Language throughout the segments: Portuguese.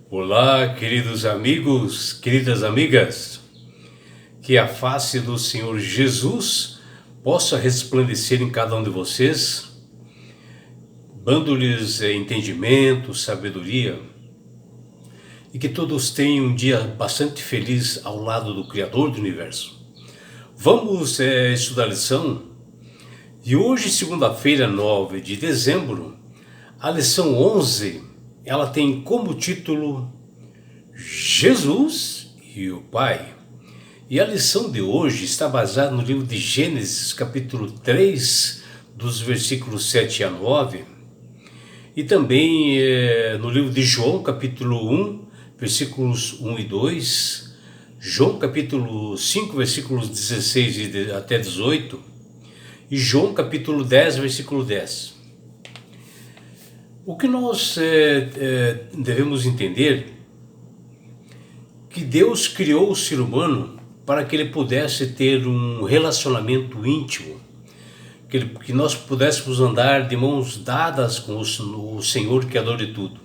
Olá, queridos amigos, queridas amigas, que a face do Senhor Jesus possa resplandecer em cada um de vocês, dando-lhes entendimento, sabedoria, e que todos tenham um dia bastante feliz ao lado do Criador do Universo. Vamos estudar a lição, e hoje, segunda-feira, 9 de dezembro, a lição 11, ela tem como título Jesus e o Pai. E a lição de hoje está baseada no livro de Gênesis, capítulo 3, dos versículos 7 a 9, e também no livro de João, capítulo 1, versículos 1 e 2, João, capítulo 5, versículos 16 até 18, e João, capítulo 10, versículo 10. O que nós devemos entender que Deus criou o ser humano para que ele pudesse ter um relacionamento íntimo, que nós pudéssemos andar de mãos dadas com o Senhor, Criador de tudo.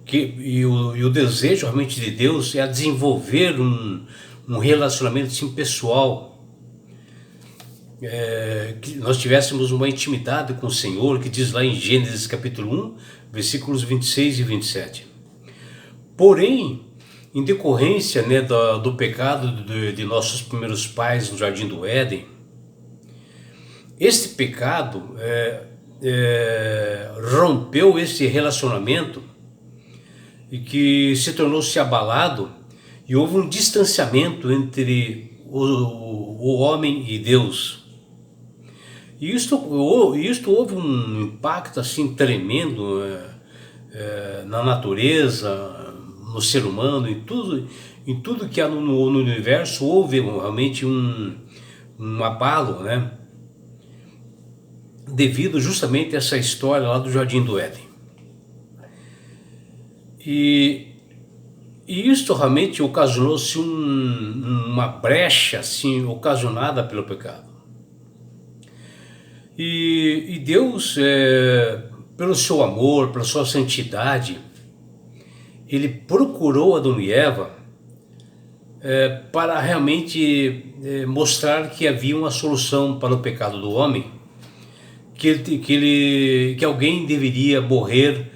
E o desejo realmente de Deus é desenvolver um relacionamento assim, pessoal, que nós tivéssemos uma intimidade com o Senhor, que diz lá em Gênesis capítulo 1, versículos 26 e 27. Porém, em decorrência do pecado de nossos primeiros pais no Jardim do Éden, este pecado rompeu esse relacionamento e que se tornou-se abalado, e houve um distanciamento entre o homem e Deus. E isto houve um impacto assim tremendo na natureza, no ser humano, em tudo que há no universo. Houve realmente um abalo, né? Devido justamente a essa história lá do Jardim do Éden. E isto realmente ocasionou-se uma brecha assim, ocasionada pelo pecado. E Deus, pelo seu amor, pela sua santidade, ele procurou Adão e Eva para realmente mostrar que havia uma solução para o pecado do homem, que alguém deveria morrer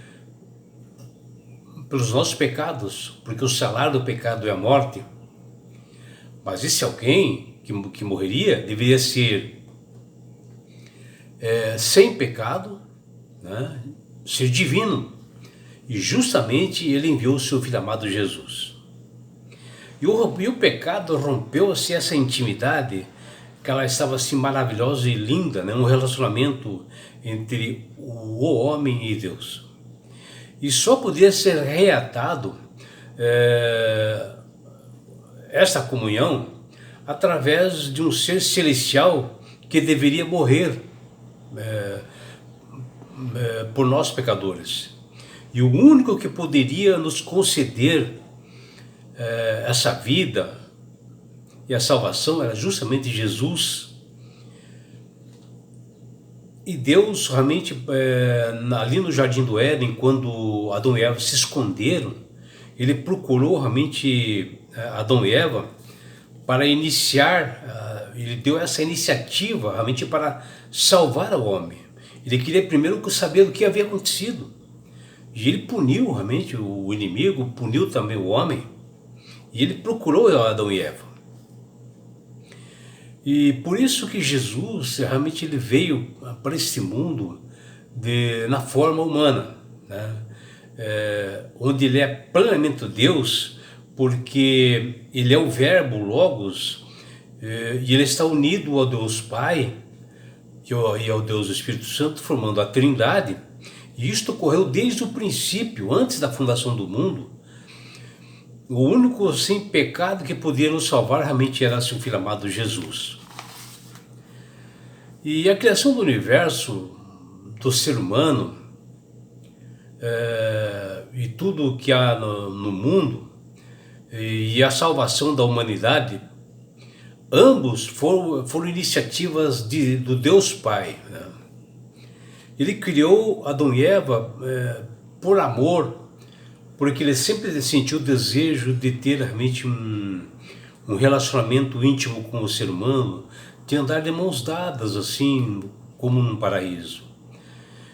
pelos nossos pecados, porque o salário do pecado é a morte. Mas esse alguém que morreria deveria ser sem pecado, né? Ser divino. E justamente ele enviou o seu filho amado Jesus. E o pecado rompeu assim, essa intimidade, que ela estava assim maravilhosa e linda, né? Um relacionamento entre o homem e Deus. E só podia ser reatado essa comunhão através de um ser celestial que deveria morrer por nós pecadores. E o único que poderia nos conceder essa vida e a salvação era justamente Jesus. E Deus realmente, ali no Jardim do Éden, quando Adão e Eva se esconderam, ele procurou realmente Adão e Eva para iniciar, ele deu essa iniciativa realmente para salvar o homem. Ele queria primeiro saber o que havia acontecido. E ele puniu realmente o inimigo, puniu também o homem, e ele procurou Adão e Eva. E por isso que Jesus realmente ele veio para este mundo na forma humana, né? Onde ele é plenamente Deus, porque ele é o verbo, o Logos, e ele está unido ao Deus Pai e ao Deus Espírito Santo, formando a Trindade. E isto ocorreu desde o princípio, antes da fundação do mundo. O único sem pecado que podia nos salvar realmente era seu filho amado Jesus. E a criação do universo, do ser humano, e tudo que há no mundo, e a salvação da humanidade, ambos foram iniciativas do Deus Pai, né? Ele criou Adão e Eva por amor, porque ele sempre sentiu o desejo de ter realmente um relacionamento íntimo com o ser humano, de andar de mãos dadas, assim, como num paraíso.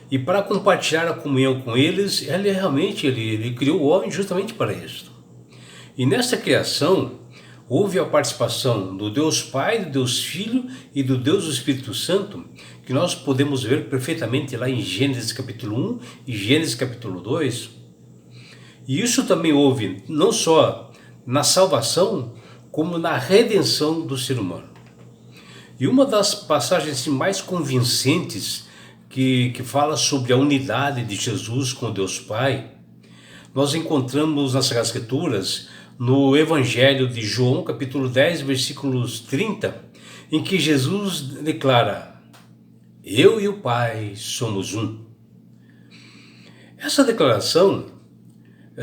E para compartilhar a comunhão com eles, ele criou o homem justamente para isso. E nessa criação, houve a participação do Deus Pai, do Deus Filho e do Deus Espírito Santo, que nós podemos ver perfeitamente lá em Gênesis capítulo 1 e Gênesis capítulo 2. E isso também houve não só na salvação, como na redenção do ser humano. E uma das passagens mais convincentes que fala sobre a unidade de Jesus com Deus Pai, nós encontramos nas Sagradas Escrituras, no Evangelho de João, capítulo 10, versículos 30, em que Jesus declara: eu e o Pai somos um. Essa declaração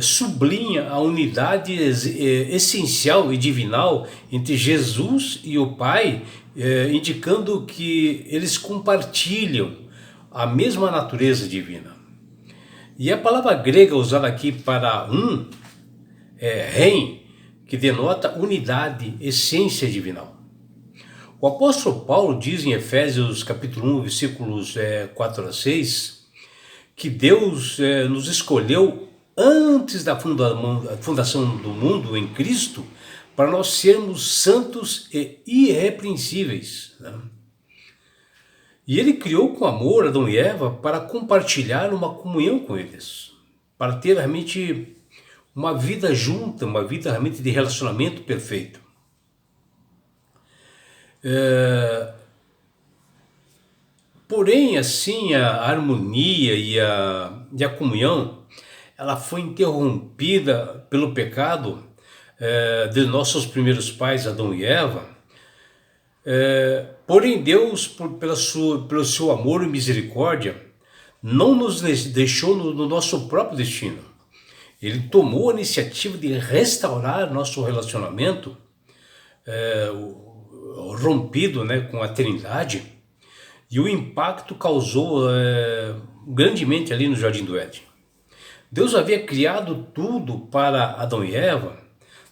sublinha a unidade essencial e divinal entre Jesus e o Pai, indicando que eles compartilham a mesma natureza divina. E a palavra grega usada aqui para um é rein, que denota unidade, essência divinal. O apóstolo Paulo diz em Efésios capítulo 1, versículos 4 a 6, que Deus nos escolheu antes da fundação do mundo em Cristo, para nós sermos santos e irrepreensíveis, né? E ele criou com amor Adão e Eva para compartilhar uma comunhão com eles, para ter realmente uma vida junta, uma vida realmente de relacionamento perfeito. Porém, assim, a harmonia e a comunhão, ela foi interrompida pelo pecado de nossos primeiros pais, Adão e Eva. Porém, Deus, pelo seu amor e misericórdia, não nos deixou no nosso próprio destino. Ele tomou a iniciativa de restaurar nosso relacionamento rompido, né, com a Trindade, e o impacto causou grandemente ali no Jardim do Éden. Deus havia criado tudo para Adão e Eva,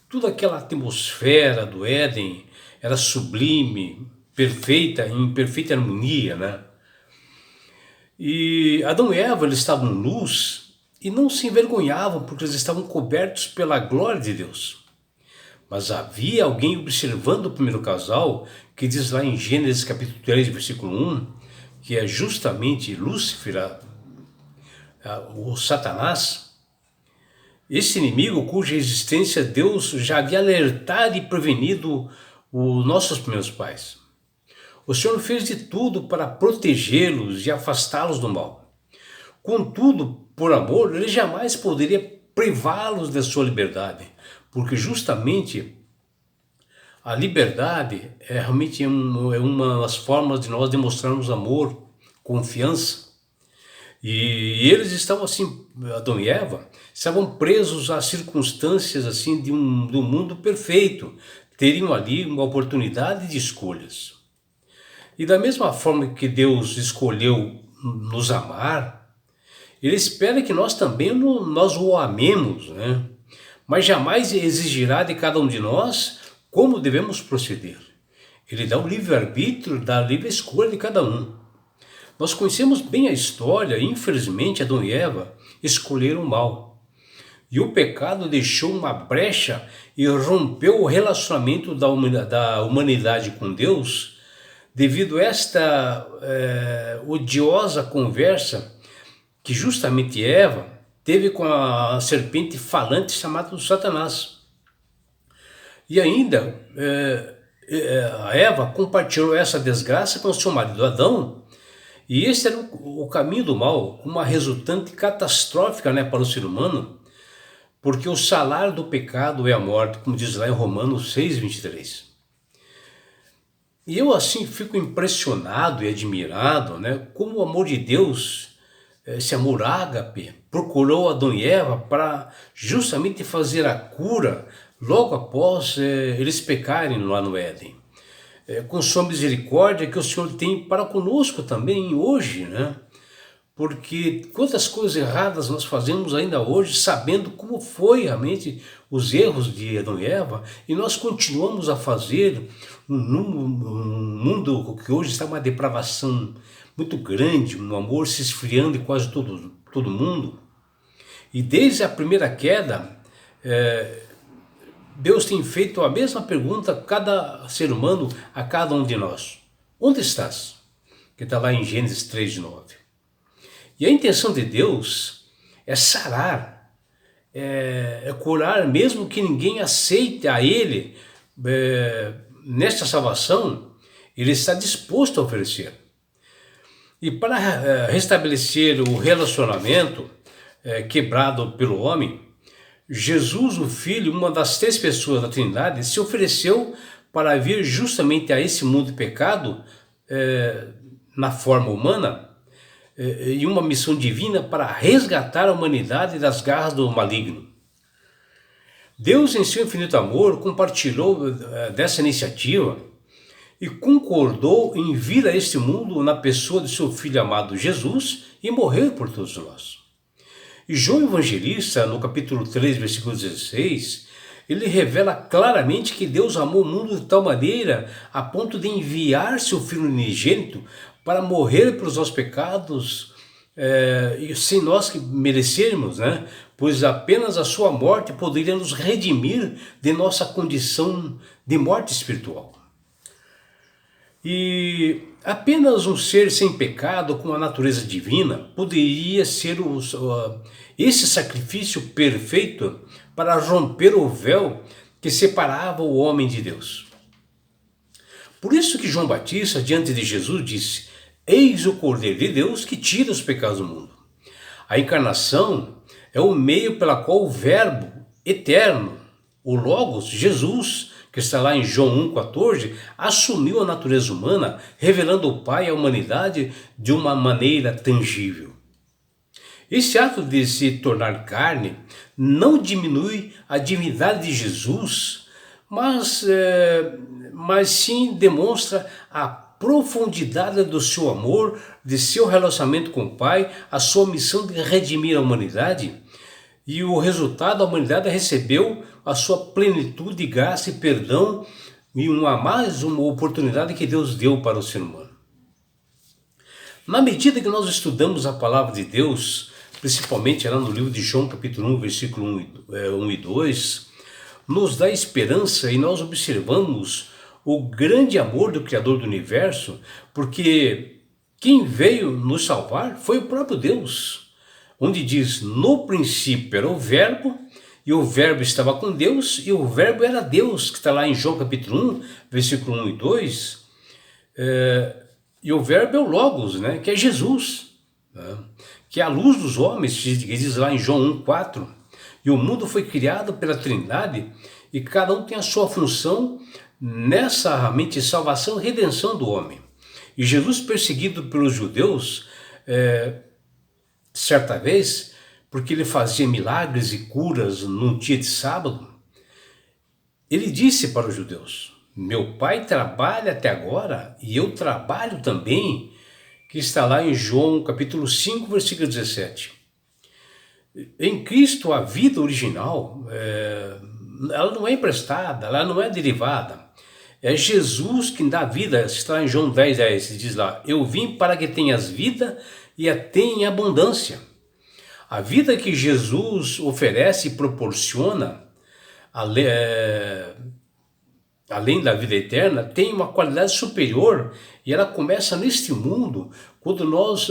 toda aquela atmosfera do Éden era sublime, perfeita, em perfeita harmonia, né? E Adão e Eva, eles estavam nus e não se envergonhavam porque eles estavam cobertos pela glória de Deus. Mas havia alguém observando o primeiro casal, que diz lá em Gênesis capítulo 3, versículo 1, que é justamente Lúcifer, o Satanás, esse inimigo cuja existência Deus já havia alertado e prevenido os nossos primeiros pais. O Senhor fez de tudo para protegê-los e afastá-los do mal. Contudo, por amor, ele jamais poderia privá-los da sua liberdade, porque justamente a liberdade realmente é uma das formas de nós demonstrarmos amor, confiança. E eles estavam assim, Adão e Eva, estavam presos às circunstâncias assim de um mundo perfeito, teriam ali uma oportunidade de escolhas. E da mesma forma que Deus escolheu nos amar, Ele espera que nós também nós o amemos, né? Mas jamais exigirá de cada um de nós como devemos proceder. Ele dá o livre-arbítrio, dá a livre escolha de cada um. Nós conhecemos bem a história, infelizmente Adão e Eva escolheram o mal. E o pecado deixou uma brecha e rompeu o relacionamento da humanidade com Deus, devido a esta odiosa conversa que justamente Eva teve com a serpente falante chamada Satanás. E ainda a Eva compartilhou essa desgraça com seu marido Adão, e esse era o caminho do mal, uma resultante catastrófica, né, para o ser humano, porque o salário do pecado é a morte, como diz lá em Romanos 6:23. E eu assim fico impressionado e admirado, né, como o amor de Deus, esse amor ágape, procurou Adão e Eva para justamente fazer a cura logo após eles pecarem lá no Éden. Com sua misericórdia que o Senhor tem para conosco também hoje, né? porque quantas coisas erradas nós fazemos ainda hoje, sabendo como foi realmente os erros de Adão e Eva, e nós continuamos a fazer um mundo que hoje está uma depravação muito grande, um amor se esfriando em quase todo mundo. E desde a primeira queda, Deus tem feito a mesma pergunta a cada ser humano, a cada um de nós. Onde estás? Que está lá em Gênesis 3:9. E a intenção de Deus é sarar, é curar, mesmo que ninguém aceite a Ele nesta salvação, Ele está disposto a oferecer. E para restabelecer o relacionamento quebrado pelo homem, Jesus, o Filho, uma das 3 pessoas da Trindade, se ofereceu para vir justamente a esse mundo de pecado na forma humana, e uma missão divina para resgatar a humanidade das garras do maligno. Deus, em seu infinito amor, compartilhou dessa iniciativa e concordou em vir a este mundo na pessoa de seu Filho amado Jesus e morrer por todos nós. E João Evangelista, no capítulo 3, versículo 16, ele revela claramente que Deus amou o mundo de tal maneira a ponto de enviar seu Filho unigênito para morrer pelos nossos pecados, sem nós que merecermos, né? Pois apenas a sua morte poderia nos redimir de nossa condição de morte espiritual. E apenas um ser sem pecado, com a natureza divina, poderia ser esse sacrifício perfeito para romper o véu que separava o homem de Deus. Por isso que João Batista, diante de Jesus, disse: eis o Cordeiro de Deus que tira os pecados do mundo. A encarnação é o meio pela qual o Verbo eterno, o Logos, Jesus, que está lá em João 1,14, assumiu a natureza humana, revelando o Pai à humanidade de uma maneira tangível. Esse ato de se tornar carne não diminui a divindade de Jesus, mas sim demonstra a profundidade do seu amor, de seu relacionamento com o Pai, a sua missão de redimir a humanidade, e o resultado, a humanidade recebeu a sua plenitude, graça e perdão, e mais uma oportunidade que Deus deu para o ser humano. Na medida que nós estudamos a palavra de Deus, principalmente lá no livro de João, capítulo 1, versículo 1 e 2, nos dá esperança, e nós observamos o grande amor do Criador do Universo, porque quem veio nos salvar foi o próprio Deus, onde diz: no princípio era o Verbo, e o Verbo estava com Deus, e o Verbo era Deus, que está lá em João capítulo 1, versículo 1 e 2, e o Verbo é o Logos, né, que é Jesus, né, que é a luz dos homens, que diz lá em João 1,4, e o mundo foi criado pela Trindade, e cada um tem a sua função nessa realmente salvação e redenção do homem. E Jesus, perseguido pelos judeus, certa vez, porque ele fazia milagres e curas num dia de sábado, ele disse para os judeus: meu Pai trabalha até agora e eu trabalho também, que está lá em João capítulo 5, versículo 17. Em Cristo a vida original, ela não é emprestada, ela não é derivada. É Jesus quem dá vida. Está em João 10:10, diz lá: eu vim para que tenhas vida e a tenha em abundância. A vida que Jesus oferece e proporciona, além da vida eterna, tem uma qualidade superior, e ela começa neste mundo, quando nós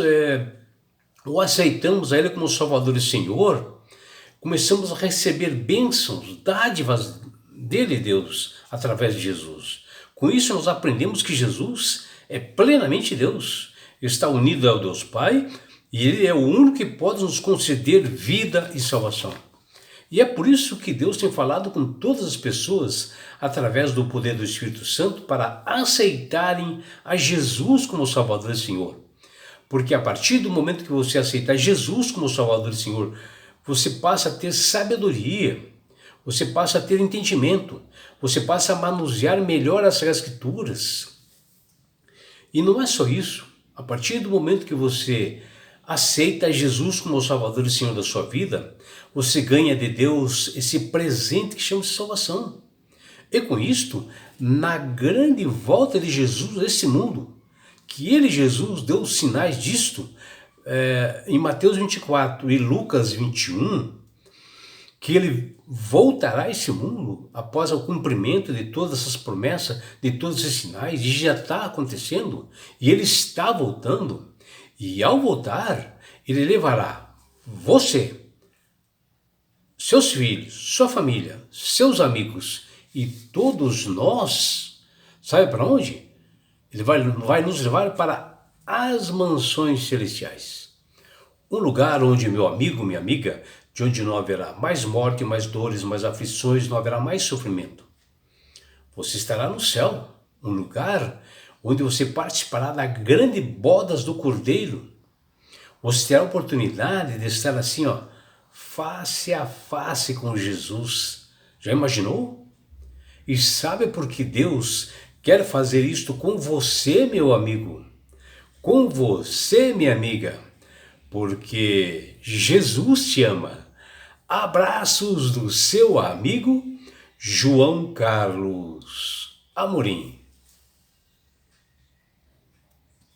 o aceitamos a Ele como Salvador e Senhor, começamos a receber bênçãos, dádivas dele, Deus, através de Jesus. Com isso nós aprendemos que Jesus é plenamente Deus, está unido ao Deus Pai, e Ele é o único que pode nos conceder vida e salvação. E é por isso que Deus tem falado com todas as pessoas através do poder do Espírito Santo para aceitarem a Jesus como Salvador e Senhor. Porque a partir do momento que você aceitar Jesus como Salvador e Senhor, você passa a ter sabedoria, você passa a ter entendimento, você passa a manusear melhor as Escrituras. E não é só isso. A partir do momento que você aceita Jesus como o Salvador e Senhor da sua vida, você ganha de Deus esse presente que chama-se salvação. E com isto, na grande volta de Jesus a esse mundo, que ele, Jesus, deu os sinais disto, em Mateus 24 e Lucas 21, que ele voltará a esse mundo após o cumprimento de todas essas promessas, de todos esses sinais, e já está acontecendo, e ele está voltando, e ao voltar, ele levará você, seus filhos, sua família, seus amigos e todos nós, sabe para onde? Ele vai nos levar para as mansões celestiais. Um lugar onde, meu amigo, minha amiga, de onde não haverá mais morte, mais dores, mais aflições, não haverá mais sofrimento. Você estará no céu, um lugar onde você participará da grande bodas do Cordeiro. Você terá a oportunidade de estar assim, face a face com Jesus. Já imaginou? E sabe por que Deus quer fazer isto com você, meu amigo? Com você, minha amiga? Porque Jesus te ama. Abraços do seu amigo João Carlos Amorim.